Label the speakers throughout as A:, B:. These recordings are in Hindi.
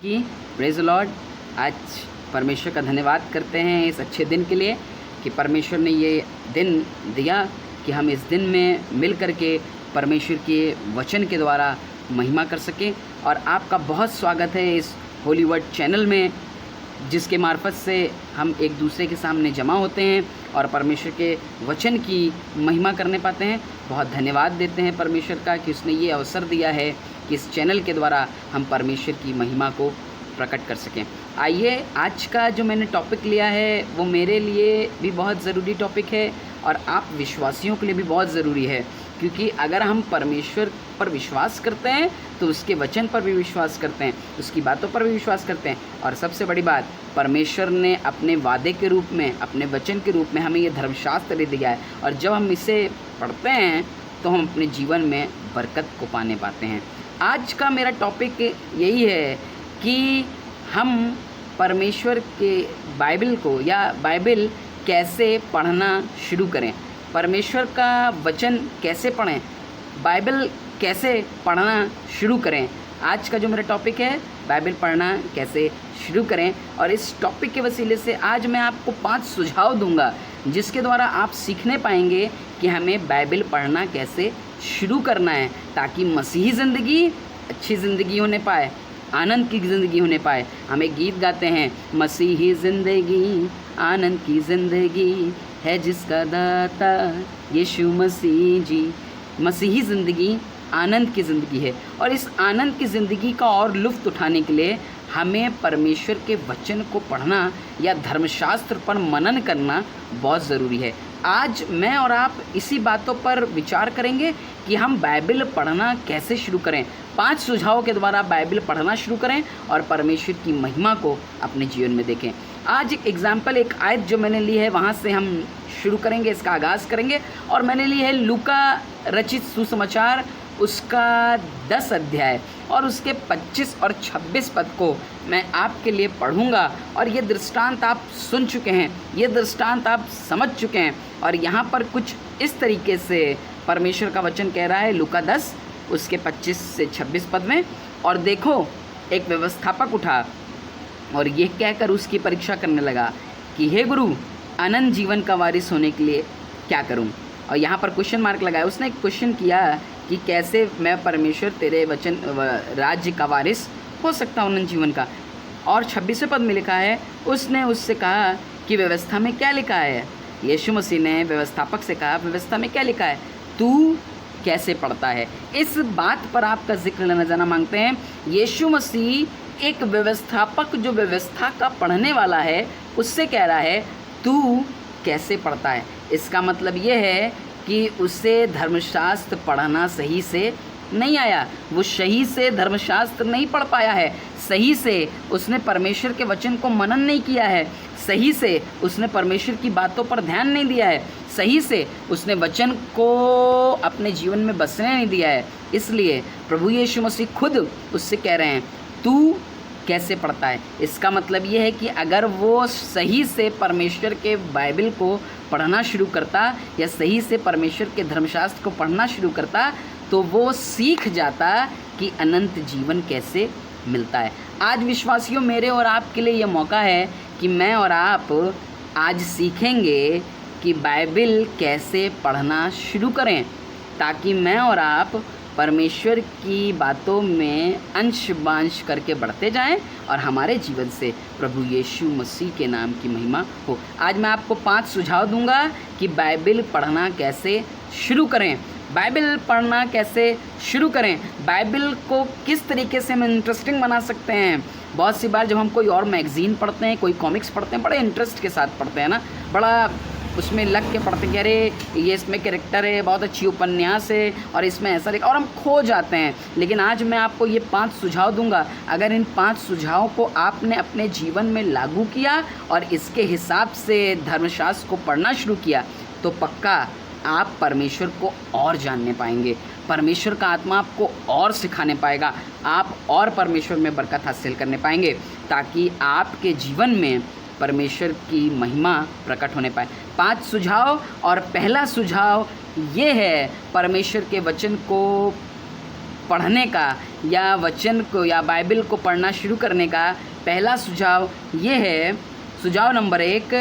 A: की प्रेज लॉर्ड। आज परमेश्वर का धन्यवाद करते हैं इस अच्छे दिन के लिए कि परमेश्वर ने ये दिन दिया कि हम इस दिन में मिल कर के परमेश्वर के वचन के द्वारा महिमा कर सकें। और आपका बहुत स्वागत है इस होली वर्ड चैनल में, जिसके मार्फत से हम एक दूसरे के सामने जमा होते हैं और परमेश्वर के वचन की महिमा करने पाते हैं। बहुत धन्यवाद देते हैं परमेश्वर का कि उसने ये अवसर दिया है कि इस चैनल के द्वारा हम परमेश्वर की महिमा को प्रकट कर सकें। आइए, आज का जो मैंने टॉपिक लिया है वो मेरे लिए भी बहुत ज़रूरी टॉपिक है और आप विश्वासियों के लिए भी बहुत ज़रूरी है, क्योंकि अगर हम परमेश्वर पर विश्वास करते हैं तो उसके वचन पर भी विश्वास करते हैं, उसकी बातों पर भी विश्वास करते हैं। और सबसे बड़ी बात, परमेश्वर ने अपने वादे के रूप में, अपने वचन के रूप में हमें ये धर्मशास्त्र दिया है, और जब हम इसे पढ़ते हैं तो हम अपने जीवन में बरकत को पाने पाते हैं। आज का मेरा टॉपिक यही है कि हम परमेश्वर के बाइबल को या बाइबल कैसे पढ़ना शुरू करें, परमेश्वर का वचन कैसे पढ़ें, बाइबल कैसे पढ़ना शुरू करें। आज का जो मेरा टॉपिक है, बाइबल पढ़ना कैसे शुरू करें। और इस टॉपिक के वसीले से आज मैं आपको 5 सुझाव दूंगा जिसके द्वारा आप सीखने पाएंगे कि हमें बाइबल पढ़ना कैसे शुरू करना है, ताकि मसीही ज़िंदगी अच्छी ज़िंदगी होने पाए, आनंद की ज़िंदगी होने पाए। हम एक गीत गाते हैं, मसीही ज़िंदगी आनंद की ज़िंदगी है जिसका दाता यीशु मसीह जी। मसीही ज़िंदगी आनंद की ज़िंदगी है, और इस आनंद की ज़िंदगी का और लुत्फ़ उठाने के लिए हमें परमेश्वर के वचन को पढ़ना या धर्मशास्त्र पर मनन करना बहुत ज़रूरी है। आज मैं और आप इसी बातों पर विचार करेंगे कि हम बाइबल पढ़ना कैसे शुरू करें। 5 सुझावों के द्वारा बाइबल पढ़ना शुरू करें और परमेश्वर की महिमा को अपने जीवन में देखें। आज एक एग्जाम्पल, एक आयत जो मैंने ली है वहाँ से हम शुरू करेंगे, इसका आगाज़ करेंगे। और मैंने ली है लूका रचित सुसमाचार, उसका 10 अध्याय और उसके 25 और 26 पद को मैं आपके लिए पढ़ूंगा। और ये दृष्टांत आप सुन चुके हैं, ये दृष्टांत आप समझ चुके हैं। और यहाँ पर कुछ इस तरीके से परमेश्वर का वचन कह रहा है, लूका 10 उसके 25 से 26 पद में। और देखो, एक व्यवस्थापक उठा और ये कहकर उसकी परीक्षा करने लगा कि हे गुरु, अनंत जीवन का वारिस होने के लिए क्या करूं? और यहाँ पर क्वेश्चन मार्क लगाया। उसने एक क्वेश्चन किया कि कैसे मैं परमेश्वर तेरे वचन राज्य का वारिस हो सकता हूँ अनंत जीवन का। और 26वें पद में लिखा है, उसने उससे कहा कि व्यवस्था में क्या लिखा है? यीशु मसीह ने व्यवस्थापक से कहा, व्यवस्था में क्या लिखा है, तू कैसे पढ़ता है? इस बात पर आपका जिक्र लेना जाना मांगते हैं। यीशु मसीह एक व्यवस्थापक, जो व्यवस्था का पढ़ने वाला है, उससे कह रहा है तू कैसे पढ़ता है। इसका मतलब ये है कि उसे धर्मशास्त्र पढ़ना सही से नहीं आया, वो सही से धर्मशास्त्र नहीं पढ़ पाया है, सही से उसने परमेश्वर के वचन को मनन नहीं किया है, सही से उसने परमेश्वर की बातों पर ध्यान नहीं दिया है, सही से उसने वचन को अपने जीवन में बसने नहीं दिया है। इसलिए प्रभु यीशु मसीह खुद उससे कह रहे हैं, तू कैसे पढ़ता है। इसका मतलब ये है कि अगर वो सही से परमेश्वर के बाइबल को पढ़ना शुरू करता या सही से परमेश्वर के धर्मशास्त्र को पढ़ना शुरू करता, तो वो सीख जाता कि अनंत जीवन कैसे मिलता है। आज विश्वासियों, मेरे और आपके लिए ये मौका है कि मैं और आप आज सीखेंगे कि बाइबल कैसे पढ़ना शुरू करें, ताकि मैं और आप परमेश्वर की बातों में अंश बांश करके बढ़ते जाएं और हमारे जीवन से प्रभु यीशु मसीह के नाम की महिमा हो। आज मैं आपको 5 सुझाव दूंगा कि बाइबल पढ़ना कैसे शुरू करें, बाइबल पढ़ना कैसे शुरू करें, बाइबल को किस तरीके से हम इंटरेस्टिंग बना सकते हैं। बहुत सी बार जब हम कोई और मैगज़ीन पढ़ते हैं, कोई कॉमिक्स पढ़ते हैं, बड़े इंटरेस्ट के साथ पढ़ते हैं ना, बड़ा उसमें लग के पढ़ते हैं कि अरे ये इसमें कैरेक्टर है, बहुत अच्छी उपन्यास है और इसमें ऐसा लिखा, और हम खो जाते हैं। लेकिन आज मैं आपको ये 5 सुझाव दूंगा। अगर इन 5 सुझावों को आपने अपने जीवन में लागू किया और इसके हिसाब से धर्मशास्त्र को पढ़ना शुरू किया, तो पक्का आप परमेश्वर को और जानने पाएंगे, परमेश्वर का आत्मा आपको और सिखाने पाएगा, आप और परमेश्वर में बरकत हासिल करने पाएंगे, ताकि आपके जीवन में परमेश्वर की महिमा प्रकट होने पाए। 5 सुझाव, और पहला सुझाव ये है, परमेश्वर के वचन को पढ़ने का या वचन को या बाइबल को पढ़ना शुरू करने का पहला सुझाव ये है, सुझाव नंबर 1,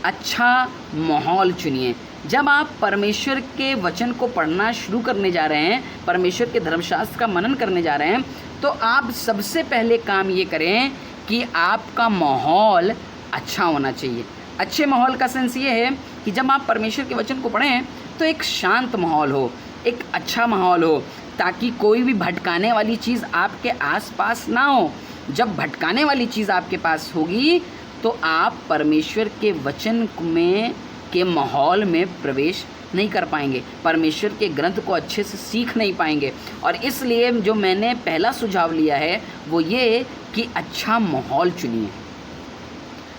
A: अच्छा माहौल चुनिए। जब आप परमेश्वर के वचन को पढ़ना शुरू करने जा रहे हैं, परमेश्वर के धर्मशास्त्र का मनन करने जा रहे हैं, तो आप सबसे पहले काम ये करें कि आपका माहौल अच्छा होना चाहिए। अच्छे माहौल का सेंस ये है कि जब आप परमेश्वर के वचन को पढ़ें तो एक शांत माहौल हो, एक अच्छा माहौल हो, ताकि कोई भी भटकाने वाली चीज़ आपके आसपास ना हो। जब भटकाने वाली चीज़ आपके पास होगी तो आप परमेश्वर के वचन में के माहौल में प्रवेश नहीं कर पाएंगे, परमेश्वर के ग्रंथ को अच्छे से सीख नहीं पाएंगे। और इसलिए जो मैंने पहला सुझाव लिया है वो ये कि अच्छा माहौल चुनिए।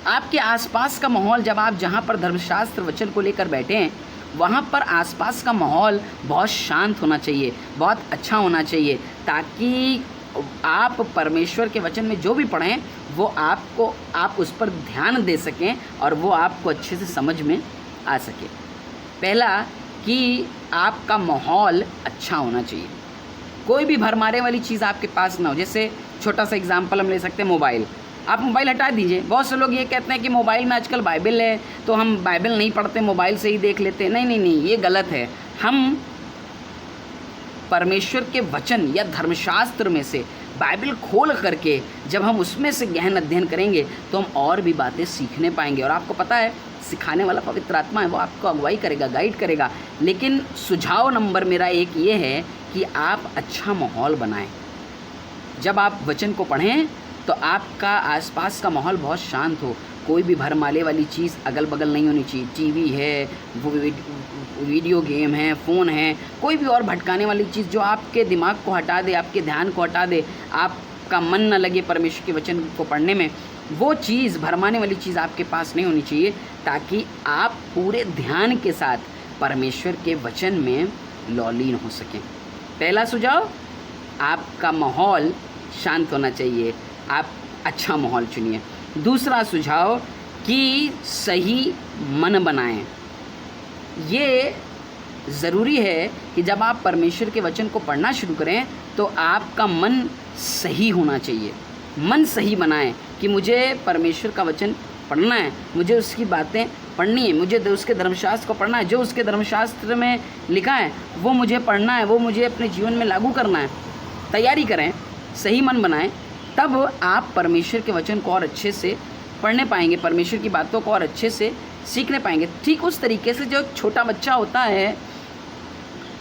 A: आपके आसपास का माहौल, जब आप जहाँ पर धर्मशास्त्र वचन को लेकर बैठे हैं, वहाँ पर आसपास का माहौल बहुत शांत होना चाहिए, बहुत अच्छा होना चाहिए, ताकि आप परमेश्वर के वचन में जो भी पढ़ें वो आप उस पर ध्यान दे सकें और वो आपको अच्छे से समझ में आ सके। पहला कि आपका माहौल अच्छा होना चाहिए, कोई भी भरमारे वाली चीज़ आपके पास ना हो। जैसे छोटा सा एग्जांपल हम ले सकते हैं, मोबाइल। आप मोबाइल हटा दीजिए। बहुत से लोग ये कहते हैं कि मोबाइल में आजकल बाइबल है तो हम बाइबल नहीं पढ़ते, मोबाइल से ही देख लेते हैं। नहीं नहीं नहीं, ये गलत है। हम परमेश्वर के वचन या धर्मशास्त्र में से बाइबल खोल करके जब हम उसमें से गहन अध्ययन करेंगे तो हम और भी बातें सीखने पाएंगे। और आपको पता है, सिखाने वाला पवित्र आत्मा है, वो आपको अगुवाई करेगा, गाइड करेगा। लेकिन सुझाव नंबर मेरा 1 ये है कि आप अच्छा माहौल बनाएं। जब आप वचन को पढ़ें तो आपका आसपास का माहौल बहुत शांत हो, कोई भी भरमाले वाली चीज़ अगल बगल नहीं होनी चाहिए। टीवी है, वीडियो गेम है, फ़ोन है, कोई भी और भटकाने वाली चीज़ जो आपके दिमाग को हटा दे, आपके ध्यान को हटा दे, आपका मन न लगे परमेश्वर के वचन को पढ़ने में, वो चीज़, भरमाने वाली चीज़ आपके पास नहीं होनी चाहिए, ताकि आप पूरे ध्यान के साथ परमेश्वर के वचन में लौलीन हो सकें। पहला सुझाव, आपका माहौल शांत होना चाहिए, आप अच्छा माहौल चुनिए। दूसरा सुझाव कि सही मन बनाएं। ये ज़रूरी है कि जब आप परमेश्वर के वचन को पढ़ना शुरू करें तो आपका मन सही होना चाहिए। मन सही बनाएं कि मुझे परमेश्वर का वचन पढ़ना है, मुझे उसकी बातें पढ़नी है, मुझे उसके धर्मशास्त्र को पढ़ना है, जो उसके धर्मशास्त्र में लिखा है वो मुझे पढ़ना है, वो मुझे अपने जीवन में लागू करना है। तैयारी करें, सही मन बनाएं, तब आप परमेश्वर के वचन को और अच्छे से पढ़ने पाएंगे, परमेश्वर की बातों को और अच्छे से सीखने पाएंगे। ठीक उस तरीके से जो छोटा बच्चा होता है,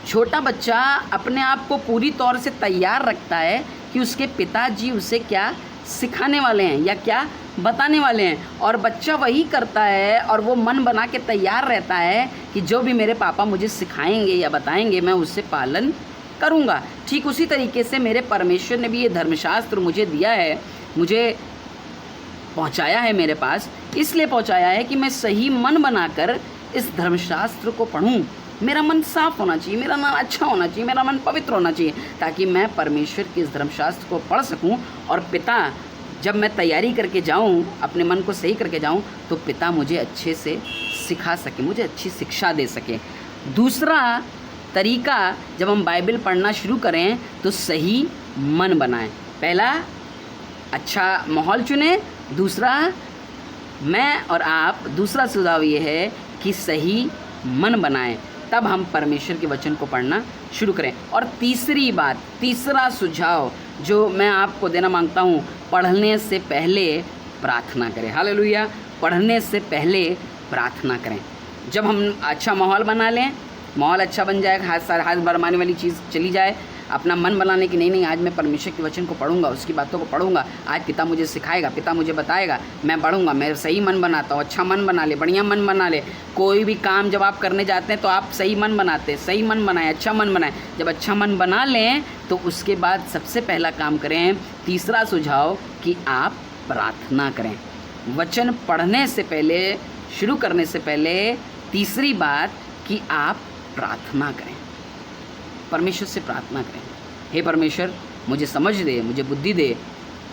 A: छोटा बच्चा अपने आप को पूरी तौर से तैयार रखता है कि उसके पिताजी उसे क्या सिखाने वाले हैं या क्या बताने वाले हैं, और बच्चा वही करता है और वो मन बना के तैयार रहता है कि जो भी मेरे पापा मुझे सिखाएंगे या बताएंगे मैं उससे पालन करूँगा। ठीक उसी तरीके से मेरे परमेश्वर ने भी ये धर्मशास्त्र मुझे दिया है, मुझे पहुँचाया है मेरे पास, इसलिए पहुँचाया है कि मैं सही मन बनाकर इस धर्मशास्त्र को पढ़ूँ। मेरा मन साफ होना चाहिए, मेरा मन अच्छा होना चाहिए, मेरा मन पवित्र होना चाहिए, ताकि मैं परमेश्वर के इस धर्मशास्त्र को पढ़ सकूं। और पिता, जब मैं तैयारी करके जाऊं, अपने मन को सही करके जाऊं, तो पिता मुझे अच्छे से सिखा सके, मुझे अच्छी शिक्षा दे सके। दूसरा तरीका, जब हम बाइबल पढ़ना शुरू करें तो सही मन बनाएं। पहला, अच्छा माहौल चुनें। दूसरा, मैं और आप, दूसरा सुझाव ये है कि सही मन बनाएं, तब हम परमेश्वर के वचन को पढ़ना शुरू करें। और तीसरी बात, तीसरा सुझाव जो मैं आपको देना मांगता हूँ, पढ़ने से पहले प्रार्थना करें। हालेलुया। पढ़ने से पहले प्रार्थना करें। जब हम अच्छा माहौल बना लें, माहौल अच्छा बन जाए, हाथ भरमाने वाली चीज़ चली जाए, अपना मन बनाने की नहीं आज मैं परमेश्वर के वचन को पढ़ूंगा, उसकी बातों को पढ़ूंगा, आज पिता मुझे सिखाएगा, पिता मुझे बताएगा, मैं पढ़ूंगा, मैं सही मन बनाता हूँ। अच्छा मन बना ले, बढ़िया मन बना ले। कोई भी काम जब आप करने जाते हैं तो आप सही मन बनाते हैं, सही मन बनाएं, अच्छा मन बनाएं। जब अच्छा मन बना लें तो उसके बाद सबसे पहला काम करें, तीसरा सुझाव, कि आप प्रार्थना करें। वचन पढ़ने से पहले, शुरू करने से पहले तीसरी बात कि आप प्रार्थना करें, परमेश्वर से प्रार्थना करें। हे परमेश्वर, मुझे समझ दे, मुझे बुद्धि दे।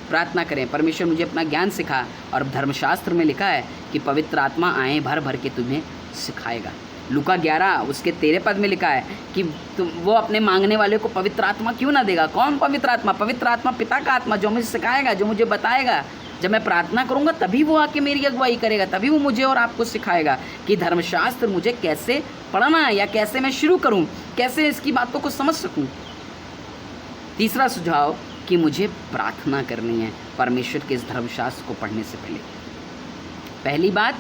A: प्रार्थना करें, परमेश्वर मुझे अपना ज्ञान सिखा। और धर्मशास्त्र में लिखा है कि पवित्र आत्मा आए भर भर के तुम्हें सिखाएगा। लूका 11 उसके 13 पद में लिखा है कि वो अपने मांगने वाले को पवित्र आत्मा क्यों ना देगा। कौन पवित्र आत्मा? पवित्र आत्मा पिता का आत्मा, जो मुझे सिखाएगा, जो मुझे बताएगा। जब मैं प्रार्थना करूंगा तभी वो आके मेरी अगुवाई करेगा, तभी वो मुझे और आपको सिखाएगा कि धर्मशास्त्र मुझे कैसे पढ़ना है या कैसे मैं शुरू करूं, कैसे इसकी बातों को समझ सकूं। तीसरा सुझाव कि मुझे प्रार्थना करनी है परमेश्वर के इस धर्मशास्त्र को पढ़ने से पहले। पहली बात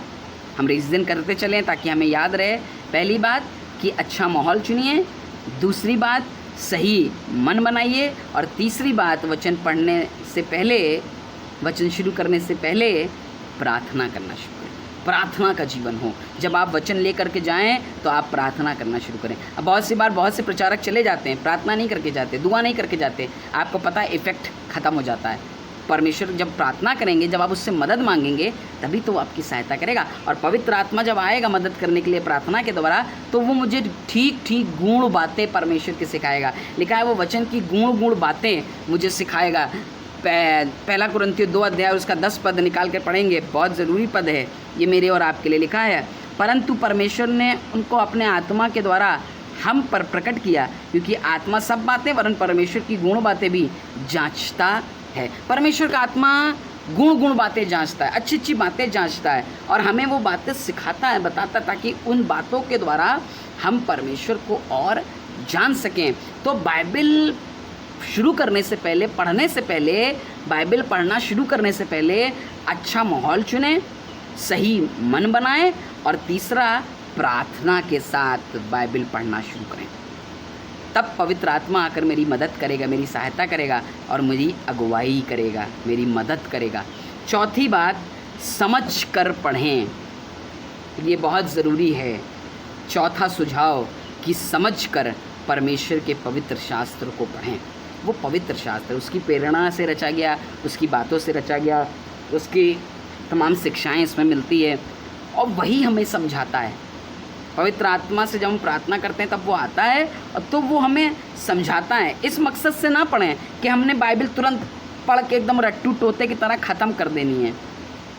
A: हम रिवीजन करते चलें ताकि हमें याद रहे। पहली बात कि अच्छा माहौल चुनिए, दूसरी बात सही मन बनाइए, और तीसरी बात वचन पढ़ने से पहले, वचन शुरू करने से पहले प्रार्थना करना शुरू करें। प्रार्थना का जीवन हो। जब आप वचन लेकर के जाएं तो आप प्रार्थना करना शुरू करें। अब बहुत सी बार बहुत से प्रचारक चले जाते हैं, प्रार्थना नहीं करके जाते, दुआ नहीं करके जाते। आपको पता है इफ़ेक्ट ख़त्म हो जाता है। परमेश्वर जब प्रार्थना करेंगे, जब आप उससे मदद मांगेंगे, तभी तो वो आपकी सहायता करेगा। और पवित्र आत्मा जब आएगा मदद करने के लिए प्रार्थना के द्वारा, तो वो मुझे ठीक ठीक गूढ़ बातें परमेश्वर के सिखाएगा। लिखा है वो वचन की गूढ़ बातें मुझे सिखाएगा। पहला कुरिन्थियों 2 अध्याय उसका 10 पद निकाल कर पढ़ेंगे, बहुत ज़रूरी पद है ये मेरे और आपके लिए लिखा है। परंतु परमेश्वर ने उनको अपने आत्मा के द्वारा हम पर प्रकट किया, क्योंकि आत्मा सब बातें वरन परमेश्वर की गुण बातें भी जांचता है। परमेश्वर का आत्मा गुण बातें जांचता है, अच्छी अच्छी बातें जांचता है, और हमें वो बातें सिखाता है, बताता है, ताकि उन बातों के द्वारा हम परमेश्वर को और जान सकें। तो बाइबल शुरू करने से पहले, पढ़ने से पहले, बाइबल पढ़ना शुरू करने से पहले अच्छा माहौल चुनें, सही मन बनाएं, और तीसरा प्रार्थना के साथ बाइबल पढ़ना शुरू करें। तब पवित्र आत्मा आकर मेरी मदद करेगा, मेरी सहायता करेगा और मेरी अगुवाई करेगा, मेरी मदद करेगा। चौथी बात, समझ कर पढ़ें। ये बहुत ज़रूरी है। चौथा सुझाव कि समझ कर परमेश्वर के पवित्र शास्त्र को पढ़ें। वो पवित्र शास्त्र उसकी प्रेरणा से रचा गया, उसकी बातों से रचा गया, उसकी तमाम शिक्षाएं इसमें मिलती है, और वही हमें समझाता है। पवित्र आत्मा से जब हम प्रार्थना करते हैं तब वो आता है, और तो वो हमें समझाता है। इस मकसद से ना पढ़ें कि हमने बाइबल तुरंत पढ़ के एकदम रट्टू तोते की तरह ख़त्म कर देनी है।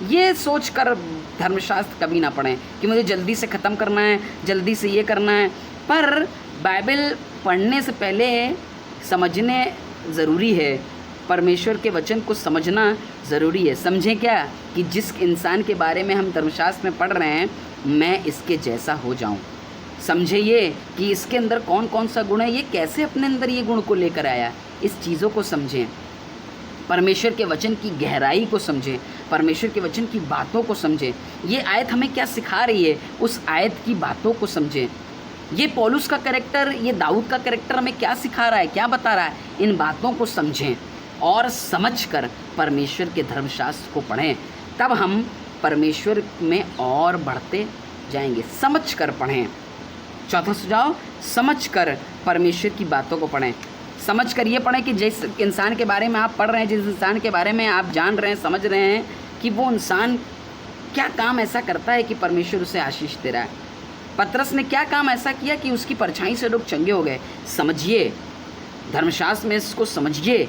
A: ये सोच कर धर्मशास्त्र कभी ना पढ़ें कि मुझे जल्दी से ख़त्म करना है, जल्दी से ये करना है। पर बाइबल पढ़ने से पहले समझने ज़रूरी है, परमेश्वर के वचन को समझना ज़रूरी है। समझें क्या कि जिस इंसान के बारे में हम धर्मशास्त्र में पढ़ रहे हैं, मैं इसके जैसा हो जाऊं। समझे ये कि इसके अंदर कौन कौन सा गुण है, ये कैसे अपने अंदर ये गुण को लेकर आया, इस चीज़ों को समझें। परमेश्वर के वचन की गहराई को समझें, परमेश्वर के वचन की बातों को समझें। ये आयत हमें क्या सिखा रही है, उस आयत की बातों को समझें। ये पौलुस का कैरेक्टर, ये दाऊद का कैरेक्टर हमें क्या सिखा रहा है, क्या बता रहा है, इन बातों को समझें और समझकर परमेश्वर के धर्मशास्त्र को पढ़ें। तब हम परमेश्वर में और बढ़ते जाएंगे। समझ कर पढ़ें। चौथा सुझाव, समझ कर परमेश्वर की बातों को पढ़ें। समझ कर ये पढ़ें कि जिस इंसान के बारे में आप पढ़ रहे हैं, जिस इंसान के बारे में आप जान रहे हैं, समझ रहे हैं कि वो इंसान क्या काम ऐसा करता है कि परमेश्वर उसे आशीष दे रहा है। पतरस ने क्या काम ऐसा किया कि उसकी परछाई से लोग चंगे हो गए। समझिए, धर्मशास्त्र में इसको समझिए,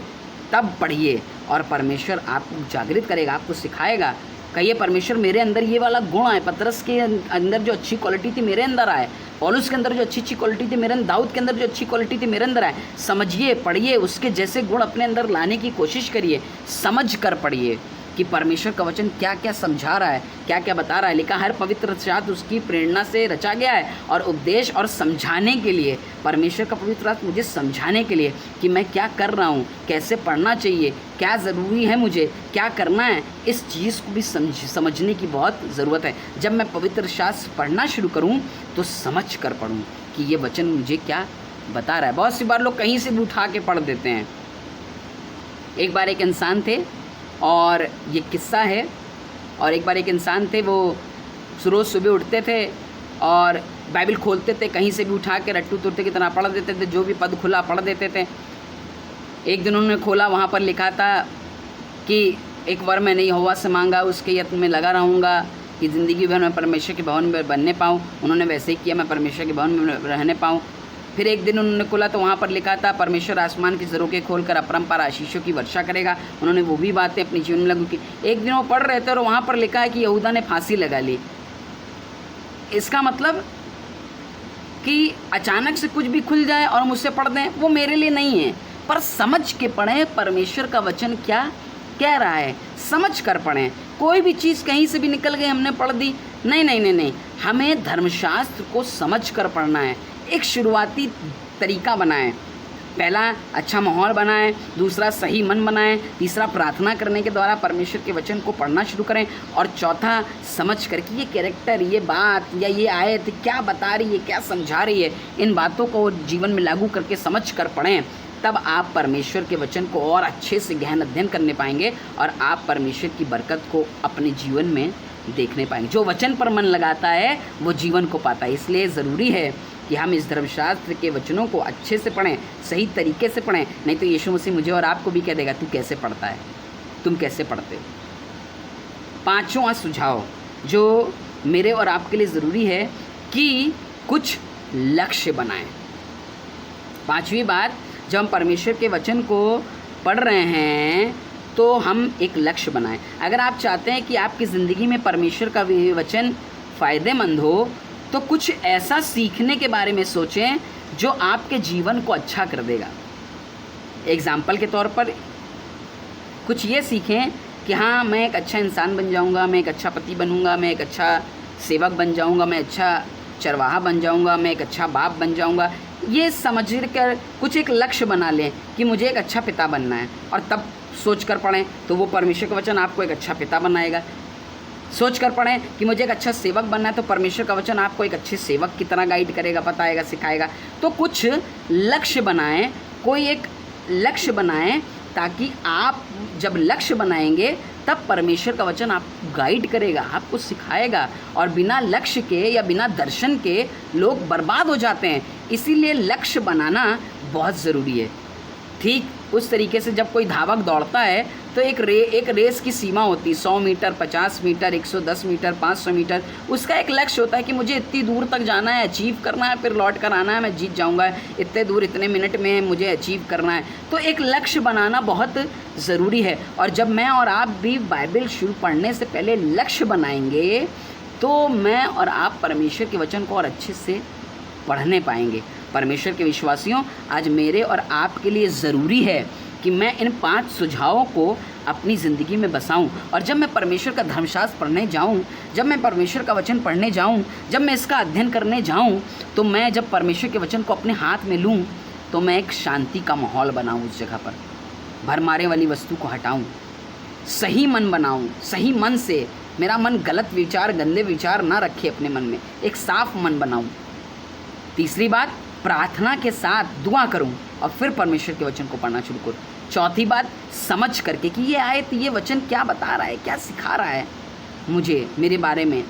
A: तब पढ़िए, और परमेश्वर आपको जागृत करेगा, आपको सिखाएगा। कहिए परमेश्वर मेरे अंदर ये वाला गुण आए, पतरस के अंदर जो अच्छी क्वालिटी थी मेरे अंदर आए, पौलुस के अंदर जो अच्छी अच्छी क्वालिटी थी मेरे अंदर, दाऊद के अंदर जो अच्छी क्वालिटी थी मेरे अंदर आए। समझिए, पढ़िए, उसके जैसे गुण अपने अंदर लाने की कोशिश करिए। समझ कर पढ़िए कि परमेश्वर का वचन क्या क्या समझा रहा है, क्या क्या बता रहा है। लिखा हर पवित्र शास्त्र उसकी प्रेरणा से रचा गया है, और उपदेश और समझाने के लिए, परमेश्वर का पवित्र शास्त्र मुझे समझाने के लिए कि मैं क्या कर रहा हूँ, कैसे पढ़ना चाहिए, क्या ज़रूरी है, मुझे क्या करना है, इस चीज़ को भी समझने की बहुत ज़रूरत है। जब मैं पवित्र शास्त्र पढ़ना शुरू करूँ तो समझ कर पढ़ूँ कि ये वचन मुझे क्या बता रहा है। बहुत सी बार लोग कहीं से भी उठा के पढ़ देते हैं। एक बार एक इंसान थे, और ये किस्सा है, और एक बार एक इंसान थे, वो रोज़ सुबह उठते थे और बाइबल खोलते थे, कहीं से भी उठा के रट्टू तुरते की तरह पढ़ देते थे, जो भी पद खुला पढ़ देते थे। एक दिन उन्होंने खोला, वहाँ पर लिखा था कि एक वर मैंने यहोवा से मांगा, उसके यत्न में लगा रहूँगा कि ज़िंदगी भर मैं परमेश्वर के भवन में बनने पाऊँ। उन्होंने वैसे ही किया, मैं परमेश्वर के भवन में रहने पाऊँ। फिर एक दिन उन्होंने खोला तो वहाँ पर लिखा था परमेश्वर आसमान की ज़रों के खोलकर अपरंपार आशीषों की वर्षा करेगा। उन्होंने वो भी बातें अपने जीवन में लागू की। एक दिन वो पढ़ रहे थे और वहाँ पर लिखा है कि यहूदा ने फांसी लगा ली। इसका मतलब कि अचानक से कुछ भी खुल जाए और मुझसे पढ़ दें, वो मेरे लिए नहीं है। पर समझ के पढ़ें परमेश्वर का वचन क्या कह रहा है, समझ कर पढ़ें। कोई भी चीज़ कहीं से भी निकल गई, हमने पढ़ दी, नहीं नहीं नहीं नहीं, हमें धर्मशास्त्र को समझ कर पढ़ना है। एक शुरुआती तरीका बनाएं। पहला, अच्छा माहौल बनाएं। दूसरा, सही मन बनाएं। तीसरा, प्रार्थना करने के द्वारा परमेश्वर के वचन को पढ़ना शुरू करें। और चौथा, समझ कर कि ये कैरेक्टर, ये बात या ये आयत क्या बता रही है, क्या समझा रही है, इन बातों को जीवन में लागू करके समझ कर पढ़ें। तब आप परमेश्वर के वचन को और अच्छे से गहन अध्ययन करने पाएंगे और आप परमेश्वर की बरकत को अपने जीवन में देखने पाएंगे। जो वचन पर मन लगाता है वो जीवन को पाता है। इसलिए ज़रूरी है कि हम इस धर्मशास्त्र के वचनों को अच्छे से पढ़ें, सही तरीके से पढ़ें। नहीं तो यीशु मसीह मुझे और आपको भी कह देगा, तू कैसे पढ़ता है, तुम कैसे पढ़ते हो। पांचवा सुझाव जो मेरे और आपके लिए ज़रूरी है कि कुछ लक्ष्य बनाएं। पांचवी बात, जब हम परमेश्वर के वचन को पढ़ रहे हैं तो हम एक लक्ष्य बनाएं। अगर आप चाहते हैं कि आपकी ज़िंदगी में परमेश्वर का वचन फ़ायदेमंद हो तो कुछ ऐसा सीखने के बारे में सोचें जो आपके जीवन को अच्छा कर देगा। एग्ज़ाम्पल के तौर पर कुछ ये सीखें कि हाँ, मैं एक अच्छा इंसान बन जाऊंगा, मैं एक अच्छा पति बनूंगा, मैं एक अच्छा सेवक बन जाऊंगा, मैं अच्छा चरवाहा बन जाऊंगा, मैं एक अच्छा बाप बन जाऊंगा। ये समझ कर कुछ एक लक्ष्य बना लें कि मुझे एक अच्छा पिता बनना है, और तब सोच कर पढ़ें तो वो परमेश्वर का वचन आपको एक अच्छा पिता बनाएगा। सोच कर पढ़ें कि मुझे एक अच्छा सेवक बनना है तो परमेश्वर का वचन आपको एक अच्छे सेवक की तरह गाइड करेगा, बताएगा, सिखाएगा। तो कुछ लक्ष्य बनाएं, कोई एक लक्ष्य बनाएं, ताकि आप जब लक्ष्य बनाएंगे तब परमेश्वर का वचन आपको गाइड करेगा, आपको सिखाएगा। और बिना लक्ष्य के या बिना दर्शन के लोग बर्बाद हो जाते हैं। इसीलिए लक्ष्य बनाना बहुत ज़रूरी है। ठीक उस तरीके से जब कोई धावक दौड़ता है तो एक रेस की सीमा होती है, 100 मीटर, 50 मीटर, 110 मीटर, 500 मीटर। उसका एक लक्ष्य होता है कि मुझे इतनी दूर तक जाना है, अचीव करना है, फिर लौट कर आना है, मैं जीत जाऊंगा, इतने दूर इतने मिनट में मुझे अचीव करना है। तो एक लक्ष्य बनाना बहुत ज़रूरी है। और जब मैं और आप भी बाइबल शुरू पढ़ने से पहले लक्ष्य बनाएंगे तो मैं और आप परमेश्वर के वचन को और अच्छे से पढ़ने पाएंगे। परमेश्वर के विश्वासियों, आज मेरे और आपके लिए ज़रूरी है कि मैं इन 5 सुझावों को अपनी ज़िंदगी में बसाऊं। और जब मैं परमेश्वर का धर्मशास्त्र पढ़ने जाऊं, जब मैं परमेश्वर का वचन पढ़ने जाऊं, जब मैं इसका अध्ययन करने जाऊं, तो मैं जब परमेश्वर के वचन को अपने हाथ में लूं तो मैं एक शांति का माहौल बनाऊं, उस जगह पर भरमारे वाली वस्तु को हटाऊं, सही मन बनाऊं, सही मन से, मेरा मन गलत विचार, गंदे विचार ना रखे अपने मन में, एक साफ मन बनाऊं। तीसरी बात, प्रार्थना के साथ दुआ करूं और फिर परमेश्वर के वचन को पढ़ना शुरू करूं। चौथी बात, समझ करके कि ये आयत, ये वचन क्या बता रहा है, क्या सिखा रहा है मुझे, मेरे बारे में।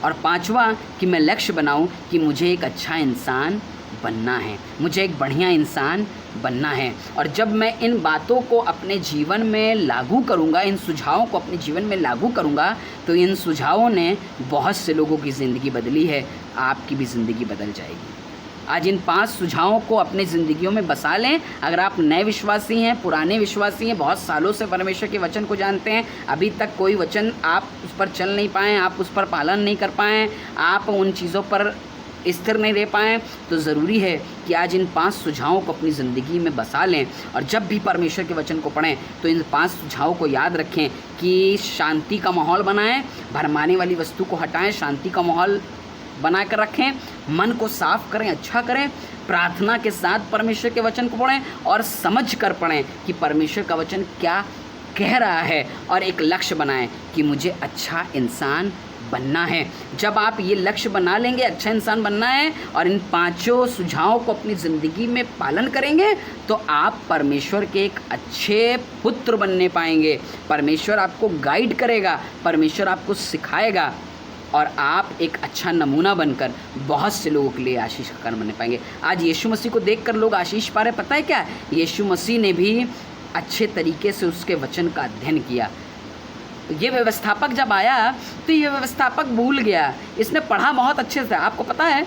A: और पांचवा, कि मैं लक्ष्य बनाऊं कि मुझे एक अच्छा इंसान बनना है, मुझे एक बढ़िया इंसान बनना है। और जब मैं इन बातों को अपने जीवन में लागू करूंगा, इन सुझावों को अपने जीवन में लागू करूंगा, तो इन सुझावों ने बहुत से लोगों की ज़िंदगी बदली है, आपकी भी ज़िंदगी बदल जाएगी। आज इन 5 सुझावों को अपने ज़िंदगियों में बसा लें। अगर आप नए विश्वासी हैं, पुराने विश्वासी हैं, बहुत सालों से परमेश्वर के वचन को जानते हैं, अभी तक कोई वचन आप उस पर चल नहीं पाएँ, आप उस पर पालन नहीं कर पाएँ, आप उन चीज़ों पर स्थिर नहीं रह पाएँ, तो ज़रूरी है कि आज इन 5 सुझावों को अपनी ज़िंदगी में बसा लें। और जब भी परमेश्वर के वचन को पढ़ें तो इन 5 सुझावों को याद रखें कि शांति का माहौल बनाएं, भरमाने वाली वस्तु को हटाएं, शांति का माहौल बना कर रखें, मन को साफ करें, अच्छा करें, प्रार्थना के साथ परमेश्वर के वचन को पढ़ें और समझ कर पढ़ें कि परमेश्वर का वचन क्या कह रहा है, और एक लक्ष्य बनाएं कि मुझे अच्छा इंसान बनना है। जब आप ये लक्ष्य बना लेंगे, अच्छा इंसान बनना है, और इन 5 सुझावों को अपनी ज़िंदगी में पालन करेंगे, तो आप परमेश्वर के एक अच्छे पुत्र बनने पाएंगे। परमेश्वर आपको गाइड करेगा, परमेश्वर आपको सिखाएगा, और आप एक अच्छा नमूना बनकर बहुत से लोगों के लिए आशीष का कारण बनने पाएंगे। आज यीशु मसीह को देखकर लोग आशीष पा रहे, पता है क्या? यीशु मसीह ने भी अच्छे तरीके से उसके वचन का अध्ययन किया। ये व्यवस्थापक जब आया तो ये व्यवस्थापक भूल गया, इसने पढ़ा बहुत अच्छे से, आपको पता है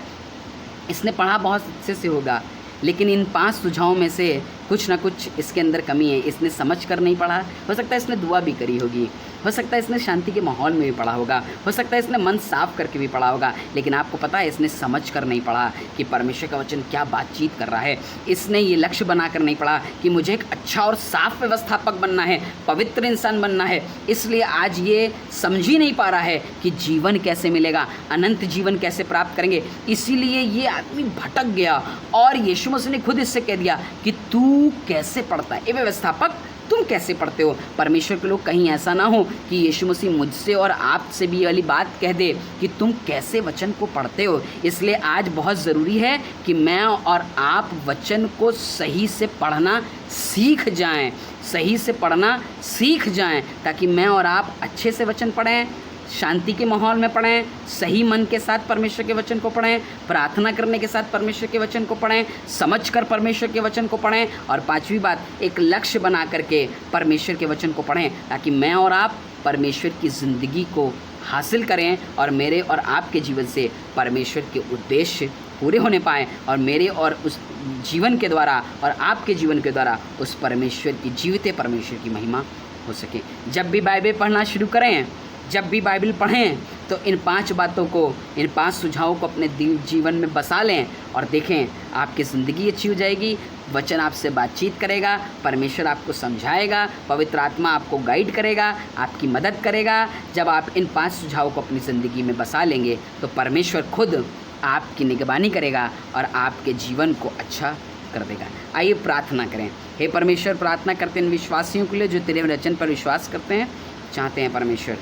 A: इसने पढ़ा बहुत अच्छे से होगा, लेकिन इन 5 सुझावों में से कुछ ना कुछ इसके अंदर कमी है, इसने समझ कर नहीं पढ़ा, हो सकता है इसने दुआ भी करी होगी, हो सकता है इसने शांति के माहौल में भी पढ़ा होगा, हो सकता है इसने मन साफ करके भी पढ़ा होगा, लेकिन आपको पता है इसने समझ कर नहीं पढ़ा कि परमेश्वर का वचन क्या बातचीत कर रहा है। इसने ये लक्ष्य बनाकर नहीं पढ़ा कि मुझे एक अच्छा और साफ व्यवस्थापक बनना है, पवित्र इंसान बनना है, इसलिए आज ये समझ ही नहीं पा रहा है कि जीवन कैसे मिलेगा, अनंत जीवन कैसे प्राप्त करेंगे। इसीलिए ये आदमी भटक गया और यीशु मसीह ने खुद इससे कह दिया कि तू कैसे पढ़ता है, ए व्यवस्थापक तुम कैसे पढ़ते हो। परमेश्वर के लोग कहीं ऐसा ना हो कि यीशु मसीह मुझसे और आपसे भी ये वाली बात कह दे कि तुम कैसे वचन को पढ़ते हो। इसलिए आज बहुत ज़रूरी है कि मैं और आप वचन को सही से पढ़ना सीख जाएं, सही से पढ़ना सीख जाएं, ताकि मैं और आप अच्छे से वचन पढ़ें, शांति के माहौल में पढ़ें, सही मन के साथ परमेश्वर के वचन को पढ़ें, प्रार्थना करने के साथ परमेश्वर के वचन को पढ़ें, समझकर परमेश्वर के वचन को पढ़ें, और पांचवी बात, एक लक्ष्य बना करके परमेश्वर के वचन को पढ़ें, ताकि मैं और आप परमेश्वर की ज़िंदगी को हासिल करें और मेरे और आपके जीवन से परमेश्वर के उद्देश्य पूरे होने पाएँ, और मेरे और उस जीवन के द्वारा और आपके जीवन के द्वारा उस परमेश्वर की जीवित परमेश्वर की महिमा हो सके। जब भी बाइबल पढ़ना शुरू करें, जब भी बाइबल पढ़ें, तो इन 5 बातों को, इन 5 सुझावों को अपने दिल जीवन में बसा लें और देखें आपकी ज़िंदगी अच्छी हो जाएगी। वचन आपसे बातचीत करेगा, परमेश्वर आपको समझाएगा, पवित्र आत्मा आपको गाइड करेगा, आपकी मदद करेगा। जब आप इन 5 सुझावों को अपनी ज़िंदगी में बसा लेंगे तो परमेश्वर खुद आपकी निगरानी करेगा और आपके जीवन को अच्छा कर देगा। आइए प्रार्थना करें। हे परमेश्वर, प्रार्थना करते हैं इन विश्वासियों के लिए जो तेरे वचन पर विश्वास करते हैं, चाहते हैं परमेश्वर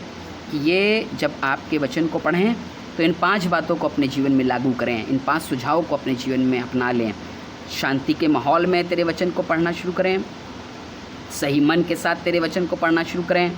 A: कि ये जब आपके वचन को पढ़ें तो इन 5 बातों को अपने जीवन में लागू करें, इन 5 सुझावों को अपने जीवन में अपना लें। शांति के माहौल में तेरे वचन को पढ़ना शुरू करें, सही मन के साथ तेरे वचन को पढ़ना शुरू करें,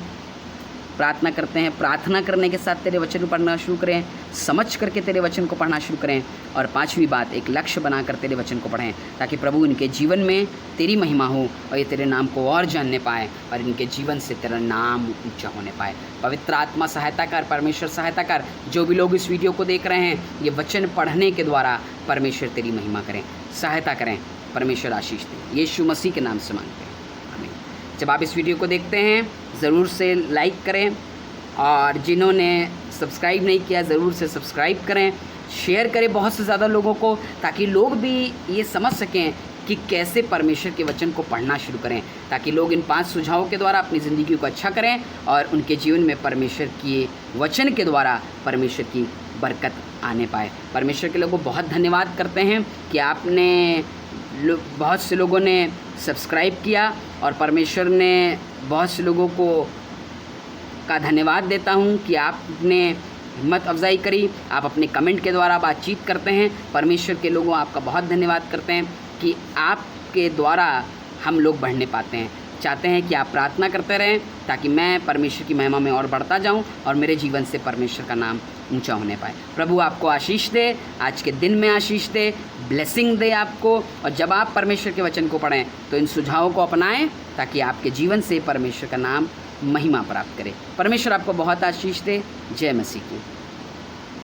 A: प्रार्थना करते हैं, प्रार्थना करने के साथ तेरे वचन को पढ़ना शुरू करें, समझ करके तेरे वचन को पढ़ना शुरू करें, और 5वीं बात, एक लक्ष्य बनाकर तेरे वचन को पढ़ें, ताकि प्रभु इनके जीवन में तेरी महिमा हो और ये तेरे नाम को और जानने पाए और इनके जीवन से तेरा नाम ऊंचा होने पाए। पवित्र आत्मा सहायता कर, परमेश्वर सहायता कर। जो भी लोग इस वीडियो को देख रहे हैं, ये वचन पढ़ने के द्वारा परमेश्वर तेरी महिमा करें, सहायता करें, परमेश्वर आशीष दें। यीशु मसीह के नाम से मांगते हैं, आमीन। जब आप इस वीडियो को देखते हैं ज़रूर से लाइक करें, और जिन्होंने सब्सक्राइब नहीं किया ज़रूर से सब्सक्राइब करें, शेयर करें बहुत से ज़्यादा लोगों को, ताकि लोग भी ये समझ सकें कि कैसे परमेश्वर के वचन को पढ़ना शुरू करें, ताकि लोग इन 5 सुझावों के द्वारा अपनी ज़िंदगी को अच्छा करें और उनके जीवन में परमेश्वर के वचन के द्वारा परमेश्वर की बरकत आने पाए। परमेश्वर के लोगों को बहुत धन्यवाद करते हैं कि आपने बहुत से लोगों ने सब्सक्राइब किया, और परमेश्वर ने बहुत से लोगों को का धन्यवाद देता हूं कि आपने हिम्मत अफजाई करी, आप अपने कमेंट के द्वारा बातचीत करते हैं। परमेश्वर के लोगों आपका बहुत धन्यवाद करते हैं कि आपके द्वारा हम लोग बढ़ने पाते हैं। चाहते हैं कि आप प्रार्थना करते रहें ताकि मैं परमेश्वर की महिमा में और बढ़ता जाऊं और मेरे जीवन से परमेश्वर का नाम ऊंचा होने पाए। प्रभु आपको आशीष दे, आज के दिन में आशीष दे, ब्लेसिंग दे आपको। और जब आप परमेश्वर के वचन को पढ़ें तो इन सुझावों को अपनाएं ताकि आपके जीवन से परमेश्वर का नाम महिमा प्राप्त करे। परमेश्वर आपको बहुत आशीष दे। जय मसीह की।